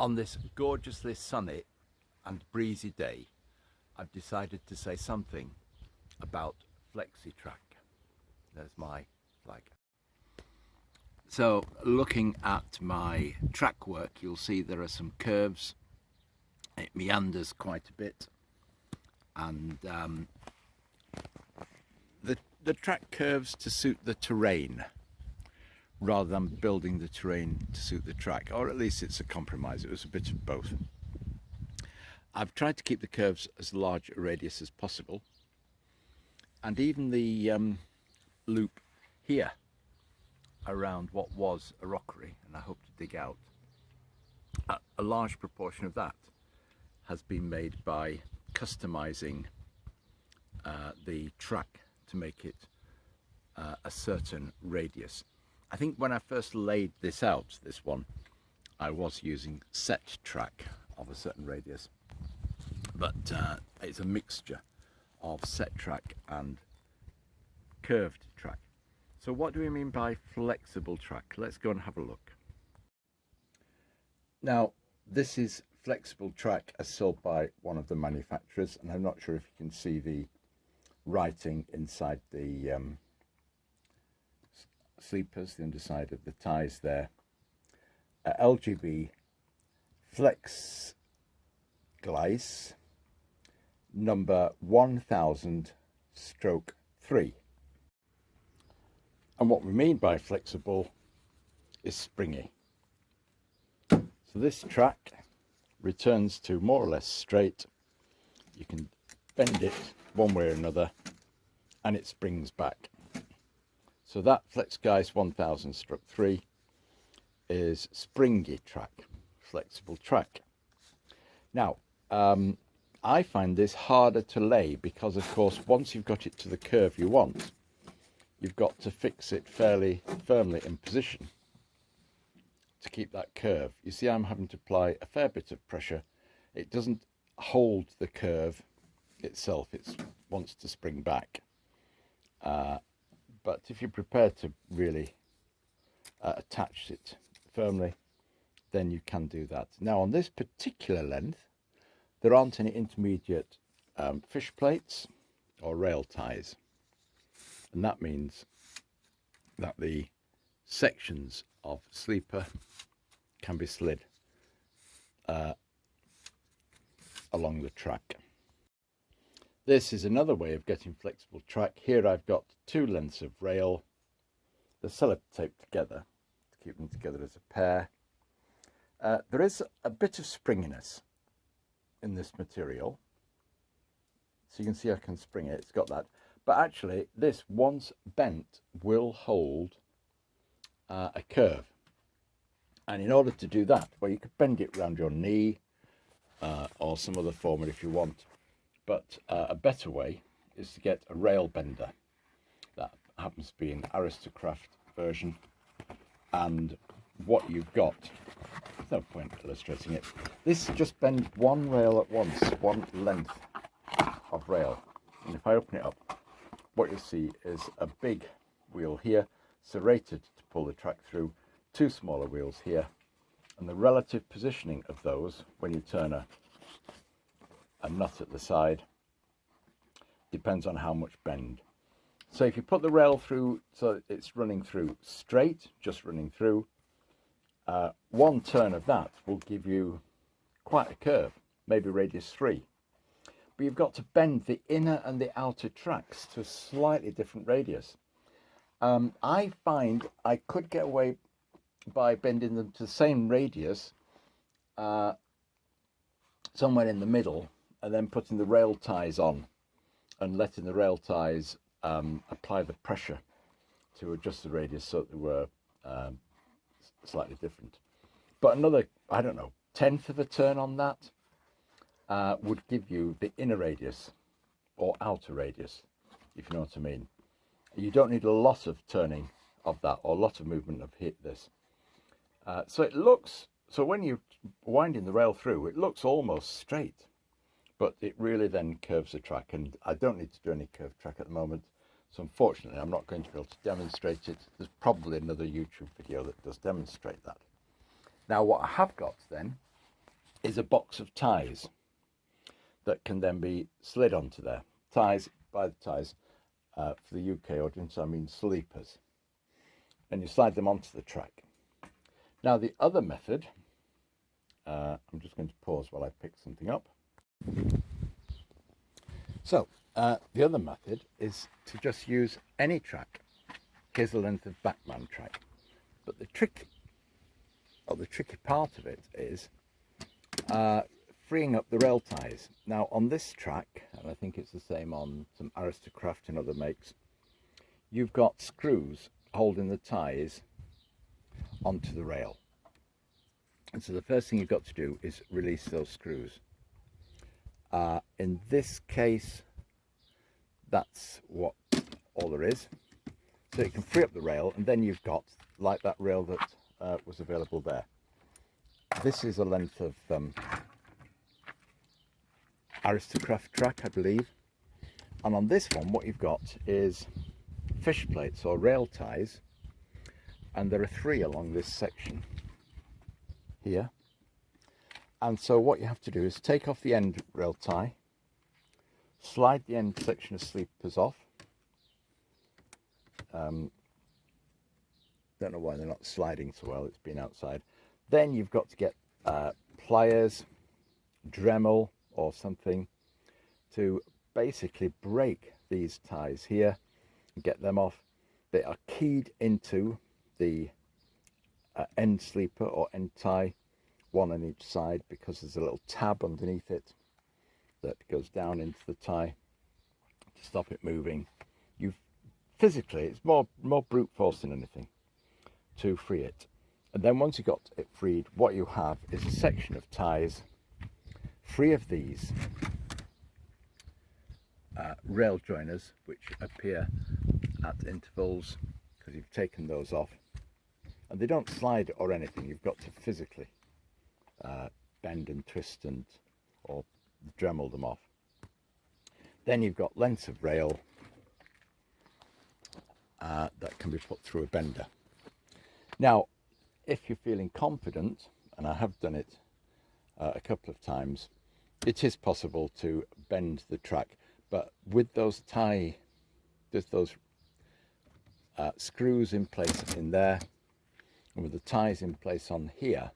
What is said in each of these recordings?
On this gorgeously sunny and breezy day, I've decided to say something about FlexiTrack. There's my flag. So looking at my track work, you'll see there are some curves. It meanders quite a bit, and the track curves to suit the terrain rather than building the terrain to suit the track, or at least it's a compromise. It was a bit of both. I've tried to keep the curves as large a radius as possible, and even the loop here around what was a rockery, and I hope to dig out, a large proportion of that has been made by customizing the track to make it a certain radius. I think when I first laid this out, this one, I was using set track of a certain radius, but it's a mixture of set track and curved track. So what do we mean by flexible track? Let's go and have a look. Now, this is flexible track as sold by one of the manufacturers, and I'm not sure if you can see the writing inside the sleepers, the underside of the ties there. LGB Flex Glice number 1000/3. And what we mean by flexible is springy. So this track returns to more or less straight. You can bend it one way or another and it springs back. So that Flex Glice 1000/3 is springy track, flexible track. Now, I find this harder to lay because, of course, once you've got it to the curve you want, you've got to fix it fairly firmly in position to keep that curve. You see, I'm having to apply a fair bit of pressure. It doesn't hold the curve itself, it wants to spring back. But if you're prepared to really attach it firmly, then you can do that. Now, on this particular length, there aren't any intermediate fish plates or rail ties. And that means that the sections of sleeper can be slid along the track. This is another way of getting flexible track. Here I've got two lengths of rail. They're sellotaped together to keep them together as a pair. There is a bit of springiness in this material. So you can see I can spring it, it's got that. But actually, this, once bent, will hold a curve. And in order to do that, well, you could bend it around your knee or some other form if you want. But a better way is to get a rail bender. That happens to be an Aristocraft version. And what you've got, there's no point illustrating it. This just bends one rail at once, one length of rail. And if I open it up, what you'll see is a big wheel here, serrated to pull the track through, two smaller wheels here, and the relative positioning of those when you turn a nut at the side depends on how much bend. So if you put the rail through so it's running through straight, just running through, one turn of that will give you quite a curve, maybe radius 3. But you've got to bend the inner and the outer tracks to a slightly different radius. I find I could get away by bending them to the same radius somewhere in the middle, and then putting the rail ties on and letting the rail ties apply the pressure to adjust the radius so that they were slightly different. But another, I don't know, 1/10 of a turn on that would give you the inner radius or outer radius, if you know what I mean. You don't need a lot of turning of that or a lot of movement of this. So it looks, so when you're winding the rail through, it looks almost straight, but it really then curves the track, and I don't need to do any curved track at the moment. So unfortunately, I'm not going to be able to demonstrate it. There's probably another YouTube video that does demonstrate that. Now, what I have got then is a box of ties that can then be slid onto there. Ties, by the ties, for the UK audience, I mean sleepers. And you slide them onto the track. Now the other method, I'm just going to pause while I pick something up. So the other method is to just use any track. Here's the length of backman track. But the tricky part of it is freeing up the rail ties. Now on this track, and I think it's the same on some Aristocraft and other makes, you've got screws holding the ties onto the rail. And so the first thing you've got to do is release those screws. In this case, that's all there is. So you can free up the rail, and then you've got, like that rail that was available there. This is a length of Aristocraft track, I believe. And on this one, what you've got is fish plates or rail ties, and there are 3 along this section here. And so what you have to do is take off the end rail tie, slide the end section of sleepers off. Don't know why they're not sliding so well, it's been outside. Then you've got to get pliers, Dremel or something to basically break these ties here and get them off. They are keyed into the end sleeper or end tie, one on each side, because there's a little tab underneath it that goes down into the tie to stop it moving. Physically, it's more brute force than anything to free it. And then once you've got it freed, what you have is a section of ties free of these rail joiners, which appear at intervals because you've taken those off, and they don't slide or anything. You've got to physically bend and twist or Dremel them off. Then you've got lengths of rail that can be put through a bender. Now, if you're feeling confident, and I have done it a couple of times, it is possible to bend the track, but with those screws in place in there, and with the ties in place on here,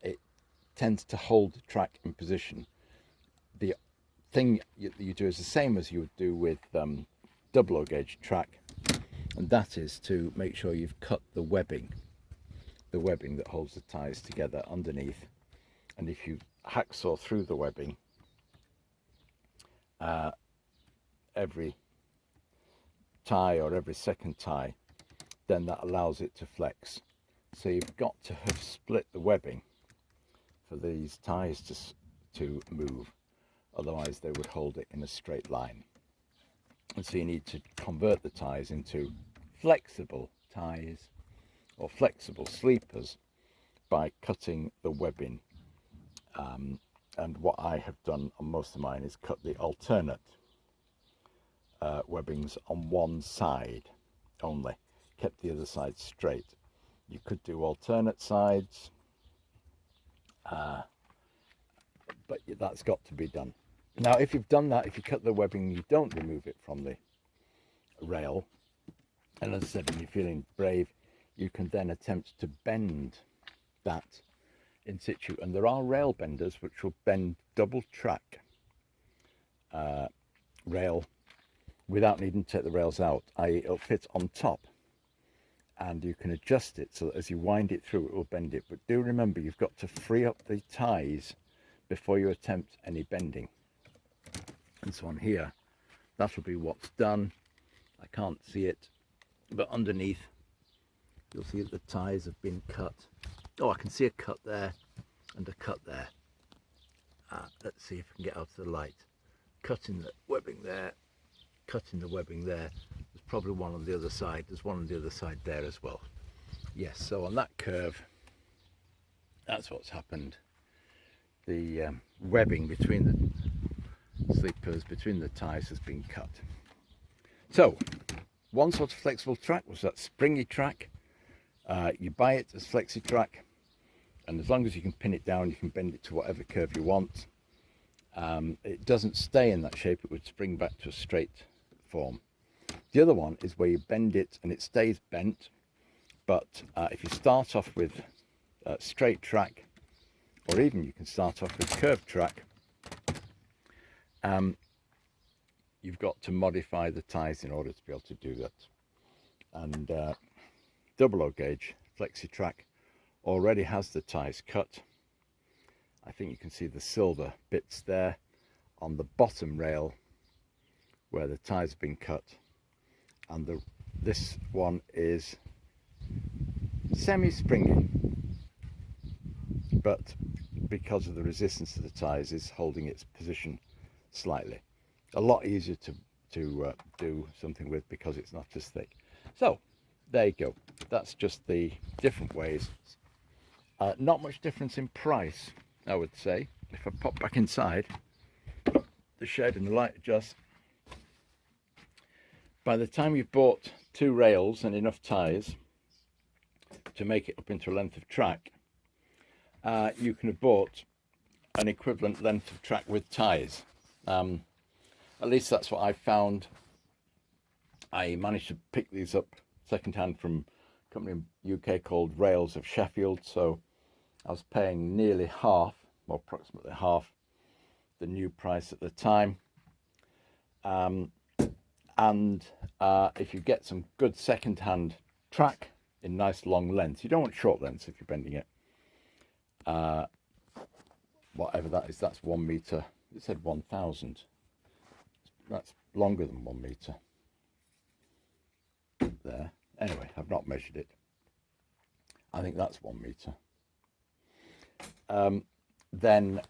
it tends to hold the track in position. The thing you do is the same as you would do with double gauge track, and that is to make sure you've cut the webbing that holds the ties together underneath. And if you hacksaw through the webbing every tie or every second tie, then that allows it to flex. So you've got to have split the webbing for these ties to move, otherwise they would hold it in a straight line. And so you need to convert the ties into flexible ties or flexible sleepers by cutting the webbing. And what I have done on most of mine is cut the alternate webbings on one side only, kept the other side straight. You could do alternate sides, but that's got to be done. Now, if you've done that, if you cut the webbing, you don't remove it from the rail, and as I said, when you're feeling brave, you can then attempt to bend that in situ. And there are rail benders which will bend double track rail without needing to take the rails out, i.e. it'll fit on top, and you can adjust it so that as you wind it through, it will bend it. But do remember, you've got to free up the ties before you attempt any bending. And so on here, that'll be what's done. I can't see it, but underneath you'll see that the ties have been cut. Oh, I can see a cut there and a cut there. Let's see if I can get out of the light. Cutting the webbing there, cutting the webbing there. There's probably one on the other side. There's one on the other side there as well. Yes, so on that curve, that's what's happened. The webbing between the sleepers, between the ties, has been cut. So one sort of flexible track was that springy track. You buy it as flexi track, and as long as you can pin it down, you can bend it to whatever curve you want. It doesn't stay in that shape, it would spring back to a straight form. The other one is where you bend it and it stays bent, but if you start off with straight track, or even you can start off with curved track, you've got to modify the ties in order to be able to do that. And double O gauge flexi track already has the ties cut. I think you can see the silver bits there on the bottom rail where the ties have been cut, and this one is semi-springy, but because of the resistance of the ties is holding its position slightly. A lot easier to do something with because it's not as thick. So there you go, that's just the different ways. Not much difference in price, I would say. If I pop back inside the shed and the light adjusts, by the time you've bought 2 rails and enough ties to make it up into a length of track, you can have bought an equivalent length of track with ties. At least that's what I found. I managed to pick these up second-hand from a company in UK called Rails of Sheffield, so I was paying nearly half, or approximately half, the new price at the time. And if you get some good second-hand track in nice long lengths, you don't want short lengths if you're bending it. Whatever that is, that's 1 meter. It said 1,000. That's longer than 1 meter. There. Anyway, I've not measured it. I think that's 1 meter. Then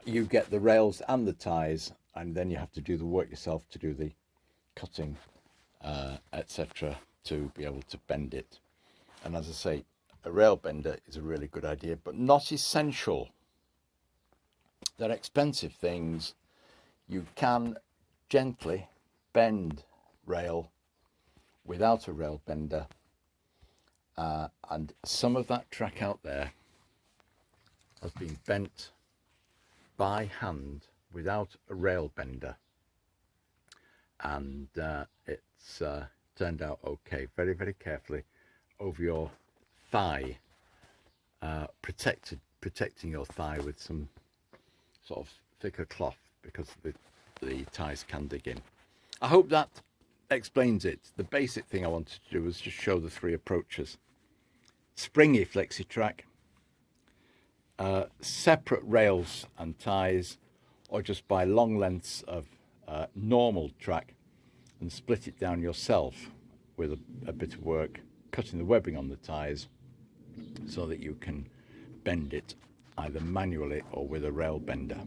you get the rails and the ties, and then you have to do the work yourself to do the cutting, etc., to be able to bend it. And as I say, a rail bender is a really good idea, but not essential. They're expensive things. You can gently bend rail without a rail bender, and some of that track out there has been bent by hand without a rail bender, and it's turned out okay. Very, very carefully over your thigh, protecting your thigh with some sort of thicker cloth, because the ties can dig in. I hope that explains it. The basic thing I wanted to do was just show the 3 approaches. Springy flexi track, separate rails and ties, or just buy long lengths of normal track and split it down yourself with a bit of work, cutting the webbing on the ties so that you can bend it either manually or with a rail bender.